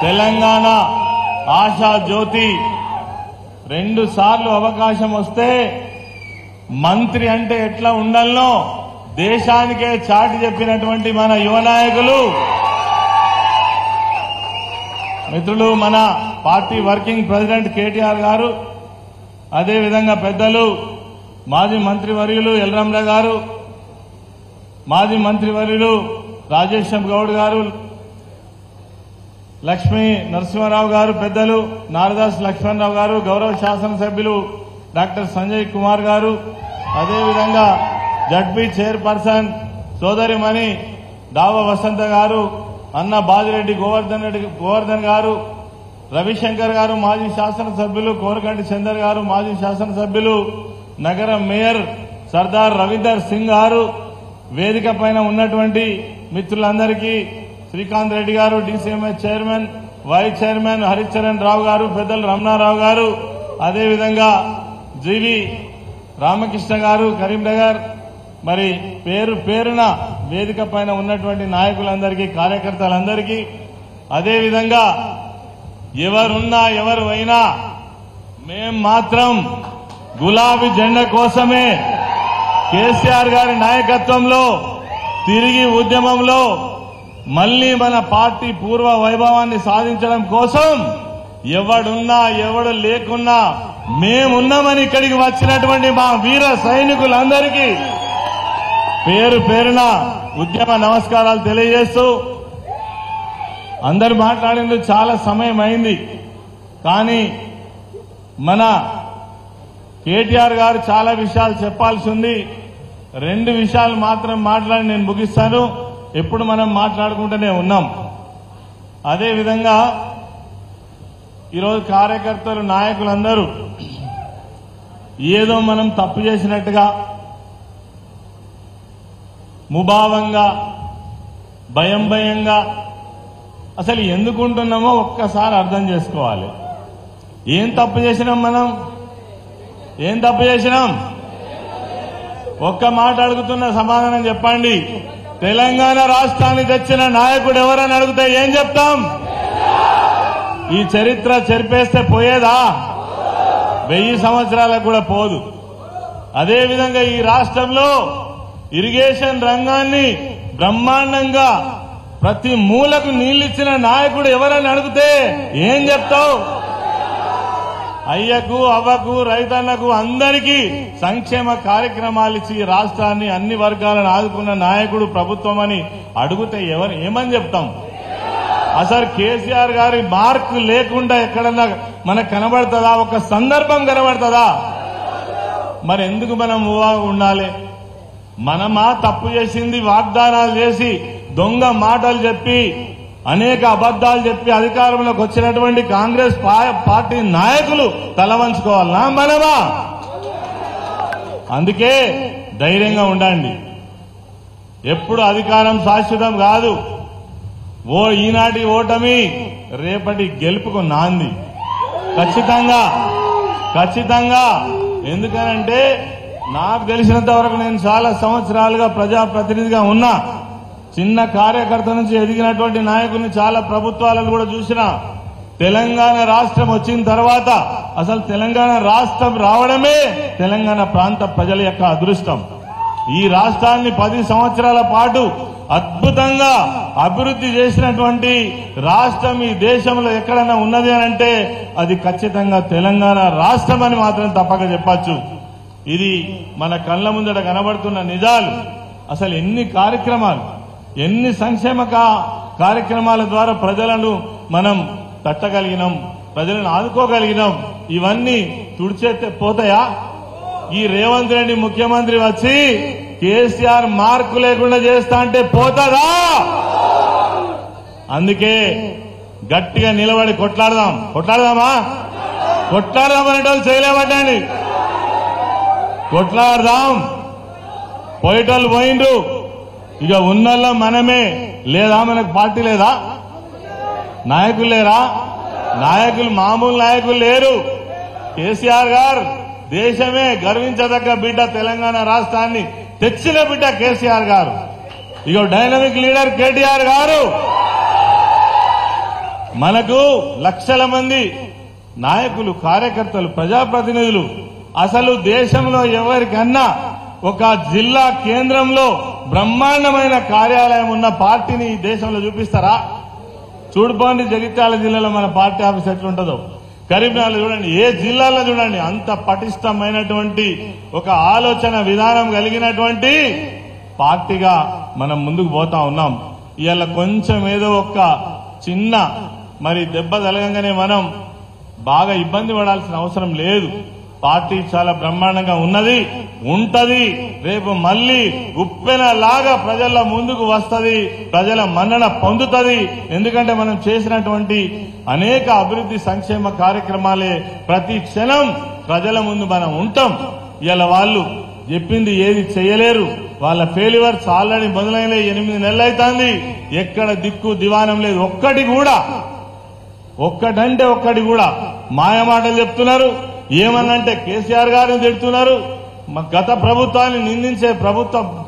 తెలంగాణ ఆశా జ్యోతి 2 సార్లు అవకాశం వస్తే మంత్రి అంటే ఎట్లా ఉండాలనో దేశానికే చాటి చెప్పినటువంటి మన యువ నాయకులు మిత్రులు మన పార్టీ వర్కింగ్ ప్రెసిడెంట్ కేటీఆర్ గారు, అదేవిధంగా పెద్దలు మాజీ మంత్రివర్యులు ఎల్రమణ గారు, మాజీ మంత్రివర్యులు రాజేశం గౌడ్ గారు, లక్ష్మీ నరసింహారావు గారు, పెద్దలు నారదాస్ లక్ష్మణరావు గారు, గౌరవ శాసనసభ్యులు డాక్టర్ సంజయ్ కుమార్ గారు, అదేవిధంగా జడ్పీ చైర్పర్సన్ సోదరిమణి దావ వసంత గారు, అన్న బాజిరెడ్డి గోవర్ధన్ గారు, రవిశంకర్ గారు మాజీ శాసనసభ్యులు, కోరకంటి చందర్ గారు మాజీ శాసనసభ్యులు, నగర మేయర్ సర్దార్ రవీందర్ సింగ్ గారు, వేదిక పైన ఉన్నటువంటి మిత్రులందరికీ శ్రీకాంత్ రెడ్డి గారు DCMS chairman, vice chairman Haricharan Rao గారు, పెద్దలు రమణారావు గారు, అదేవిధంగా జీవి రామకృష్ణ గారు కరీంనగర్, మరి పేరు పేరున వేదిక పైన ఉన్నటువంటి నాయకులందరికీ, కార్యకర్తలందరికీ, అదేవిధంగా ఎవరున్నా ఎవరు అయినా మేం మాత్రం గులాబీ జెండా కోసమే కేసీఆర్ గారి నాయకత్వంలో తిరిగి ఉద్యమంలో మళ్లీ మన పార్టీ పూర్వ వైభవాన్ని సాధించడం కోసం ఎవడున్నా ఎవడు లేకున్నా మేమున్నామని ఇక్కడికి వచ్చినటువంటి మా వీర సైనికులందరికీ పేరు పేరున ఉద్యమ నమస్కారాలు తెలియజేస్తూ, అందరు మాట్లాడేందుకు చాలా సమయం అయింది, కానీ మన కేటీఆర్ గారు చాలా విషయాలు చెప్పాల్సి ఉంది. 2 విషయాలు మాత్రం మాట్లాడి నేను ముగిస్తాను. ఎప్పుడు మనం మాట్లాడుకుంటూనే ఉన్నాం. అదేవిధంగా ఈరోజు కార్యకర్తలు నాయకులందరూ ఏదో మనం తప్పు చేసినట్టుగా ముభావంగా భయంగా అసలు ఎందుకుంటున్నామో ఒక్కసారి అర్థం చేసుకోవాలి. ఏం తప్పు చేసినాం మనం? ఏం తప్పు చేసినాం? ఒక్క మాట అడుగుతున్న సమాధానం చెప్పండి. తెలంగాణ రాష్ట్రాన్ని తెచ్చిన నాయకుడు ఎవరని అడిగితే ఏం చెప్తాం? ఈ చరిత్ర చెరిపేస్తే పోయేదా? 1000 సంవత్సరాలకు కూడా పోదు. అదేవిధంగా ఈ రాష్ట్రంలో ఇరిగేషన్ రంగాన్ని బ్రహ్మాండంగా ప్రతి మూలకు నీళ్లిచ్చిన నాయకుడు ఎవరని అడిగితే ఏం చెప్తావు? అయ్యకు అవ్వకు రైతన్నకు అందరికీ సంక్షేమ కార్యక్రమాలు ఇచ్చి రాష్ట్రాన్ని అన్ని వర్గాలను ఆదుకున్న నాయకుడు ప్రభుత్వం అని అడిగితే ఏమని చెప్తాం? అసలు కేసీఆర్ గారి మార్కు లేకుండా ఎక్కడన్నా మనకు కనబడుతుందా? ఒక సందర్భం కనబడుతుందా? మరి ఎందుకు మనం ఉండాలి? మనమా తప్పు చేసింది? వాగ్దానాలు చేసి దొంగ మాటలు చెప్పి అనేక అబద్దాలు చెప్పి అధికారంలోకి వచ్చినటువంటి కాంగ్రెస్ పార్టీ నాయకులు తల వంచుకోవాలనా మనమా? అందుకే ధైర్యంగా ఉండండి. ఎప్పుడు అధికారం శాశ్వతం కాదు. ఈనాటి ఓటమి రేపటి గెలుపుకు నాంది. ఖచ్చితంగా. ఎందుకనంటే నాకు తెలిసినంత వరకు నేను చాలా సంవత్సరాలుగా ప్రజాప్రతినిధిగా ఉన్నా. చిన్న కార్యకర్త నుంచి ఎదిగినటువంటి నాయకుల్ని చాలా ప్రభుత్వాలను కూడా చూసిన. తెలంగాణ రాష్ట్రం వచ్చిన తర్వాత అసలు తెలంగాణ రాష్ట్రం రావడమే తెలంగాణ ప్రాంత ప్రజల యొక్క అదృష్టం. ఈ రాష్ట్రాన్ని 10 సంవత్సరాల పాటు అద్భుతంగా అభివృద్ధి చేసినటువంటి రాష్ట్రం ఈ దేశంలో ఎక్కడైనా ఉన్నది అంటే అది ఖచ్చితంగా తెలంగాణ రాష్ట్రం అని మాత్రం తప్పక చెప్పచ్చు. ఇది మన కళ్ల ముందట కనబడుతున్న నిజాలు. అసలు ఎన్ని కార్యక్రమాలు, ఎన్ని సంక్షేమ కార్యక్రమాల ద్వారా ప్రజలను మనం తట్టగలిగినాం, ప్రజలను ఆదుకోగలిగినాం. ఇవన్నీ తుడిచేస్తే పోతాయా? ఈ రేవంత్ రెడ్డి ముఖ్యమంత్రి వచ్చి కేసీఆర్ మార్కు లేకుండా చేస్తా అంటే పోతుందా? అందుకే గట్టిగా నిలబడి కొట్లాడదామా? కొట్లాడదామనేటోళ్ళు చేయలేబట్టండి. కొట్లాడదాం. పోయేటోళ్ళు పోయిండ్రు. ఇక ఉన్నోళ్ళం మనమే. లేదా మనకు పార్టీ లేదా? నాయకులు లేరా? నాయకులు మామూలు నాయకులు లేరు. కేసీఆర్ గారు దేశమే గర్వించదగ్గ బిడ్డ. తెలంగాణ రాష్ట్రాన్ని తెచ్చిన బిడ్డ కేసీఆర్ గారు. ఇక డైనమిక్ లీడర్ కేటీఆర్ గారు. మనకు లక్షల మంది నాయకులు, కార్యకర్తలు, ప్రజాప్రతినిధులు. అసలు దేశంలో ఎవరికన్నా ఒక జిల్లా కేంద్రంలో బ్రహ్మాండమైన కార్యాలయం ఉన్న పార్టీని ఈ దేశంలో చూపిస్తారా? చూడుకోండి, జగిత్యాల జిల్లాలో మన పార్టీ ఆఫీస్ ఎట్లుంటుందో. కరీంనగర్లో చూడండి, ఏ జిల్లాలో చూడండి, అంత పటిష్టమైనటువంటి ఒక ఆలోచన విధానం కలిగినటువంటి పార్టీగా మనం ముందుకు పోతా ఉన్నాం. ఇవాళ కొంచెం ఏదో ఒక్క చిన్న దెబ్బ తలగంగానే మనం బాగా ఇబ్బంది పడాల్సిన అవసరం లేదు. పార్టీ చాలా బ్రహ్మాండంగా ఉన్నది, ఉంటది. రేపు మళ్లీ ఉప్పెనలాగా ప్రజల ముందుకు వస్తది, ప్రజల మన్నన పొందుతది. ఎందుకంటే మనం చేసినటువంటి అనేక అభివృద్ధి సంక్షేమ కార్యక్రమాలే ప్రతి క్షణం ప్రజల ముందు మనం ఉంటాం. ఇలా వాళ్ళు చెప్పింది ఏది చేయలేరు. వాళ్ళ ఫెయిల్యూర్స్ ఆల్రెడీ మొదలైన 8 నెలలు అవుతుంది. ఎక్కడ దిక్కు దివానం లేదు. ఒక్కటంటే ఒక్కటి కూడా మాయమాటలు చెప్తున్నారు. ఏమన్నంటే కేసీఆర్ గారిని తిడుతున్నారు. గత ప్రభుత్వాన్ని నిందించే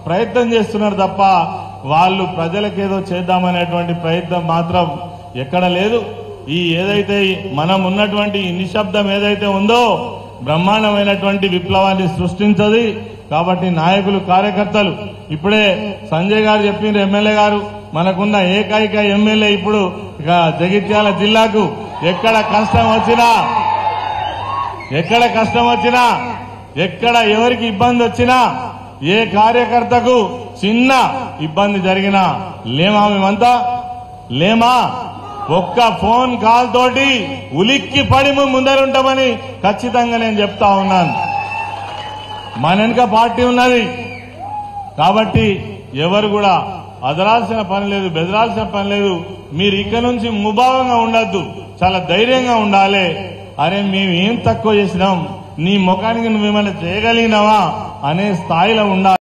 ప్రయత్నం చేస్తున్నారు తప్ప వాళ్ళు ప్రజలకేదో చేద్దామనేటువంటి ప్రయత్నం మాత్రం ఎక్కడ లేదు. ఏదైతే మనం ఉన్నటువంటి ఈ నిశ్శబ్దం ఏదైతే ఉందో బ్రహ్మాండమైనటువంటి విప్లవాన్ని సృష్టించది. కాబట్టి నాయకులు, కార్యకర్తలు, ఇప్పుడే సంజయ్ గారు చెప్పిన ఎమ్మెల్యే గారు మనకున్న ఏకైక ఎమ్మెల్యే ఇప్పుడు జగిత్యాల జిల్లాకు ఎక్కడ కష్టం వచ్చినా ఎక్కడ ఎవరికి ఇబ్బంది వచ్చినా ఏ కార్యకర్తకు చిన్న ఇబ్బంది జరిగినా మేమంతా లేమా? ఒక్క ఫోన్ కాల్ తోటి ఉలిక్కి పడి ముందరుంటామని ఖచ్చితంగా నేను చెప్తా ఉన్నాను. మన వెనుక పార్టీ ఉన్నది. కాబట్టి ఎవరు కూడా అదరాల్సిన పని లేదు, బెదరాల్సిన పని లేదు. మీరు ఇక నుంచి ముభావంగా ఉండద్దు, చాలా ధైర్యంగా ఉండాలి. అరే మేము ఏం తక్కువ చేసినాం, నీ ముఖానికి నువ్వేమైనా చేయగలిగినావా అనే స్థాయిలో ఉండాలి.